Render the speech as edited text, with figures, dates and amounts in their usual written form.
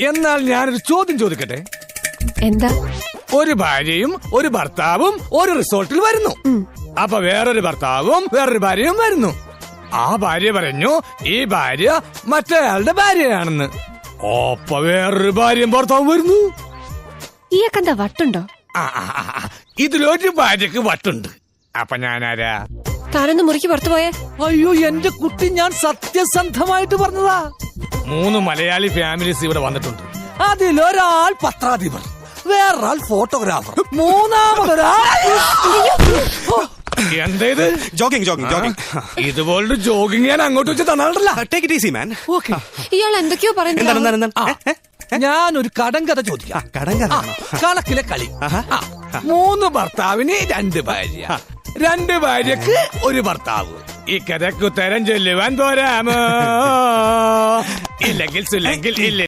എന്നാൽ ഞാനൊരു ചോദ്യം ചോദിക്കട്ടെ? എന്താ? ഒരു ഭാര്യയും ഒരു ഭർത്താവും ഒരു റിസോർട്ടിൽ വരുന്നു. അപ്പൊ വേറൊരു ഭർത്താവും വേറൊരു ഭാര്യയും വരുന്നു. ആ ഭാര്യ പറഞ്ഞു ഈ ഭാര്യ മറ്റേയാളുടെ ഭാര്യയാണെന്ന്. അപ്പൊ വേറൊരു ഭാര്യയും ഭർത്താവും വരുന്നു. ഈയക്കെന്താ വട്ടുണ്ടോ? ഇതിലൊരു ഭാര്യക്ക് വട്ടുണ്ട്. അപ്പൊ ഞാനാരാ? താനൊന്ന് മുറിക്ക് പുറത്തു പോയേ. അയ്യോ എന്റെ കുട്ടി, ഞാൻ സത്യസന്ധമായിട്ട് പറഞ്ഞതാ. 3 മലയാളി ഫാമിലീസ് ഇവിടെ വന്നിട്ടുണ്ട്. അതിലൊരാൾ പത്രാധിപർ, വേറൊരാൾ ഫോട്ടോഗ്രാഫർ, മൂന്നാമതൊരാൾ എന്തേത് ജോഗിങ്. ഇതുപോലൊരു ജോഗിങ് ഞാൻ അങ്ങോട്ട് വെച്ച് തന്നാളല്ല. Take it easy man. ഇയാൾ എന്തൊക്കെയോ പറയുന്നു. ഞാനൊരു കടങ്കഥ ചോദിക്കാം. കണക്കിലെ കളി. 3 ഭർത്താവിന് 2 ഭാര്യ, 2 ഭാര്യക്ക് 1 ഭർത്താവ്. ഈ കഥയ്ക്ക് ഉത്തരം ചൊല്ലുവാൻ പോരാമോ? ഇല്ലെങ്കിൽ ഇല്ല.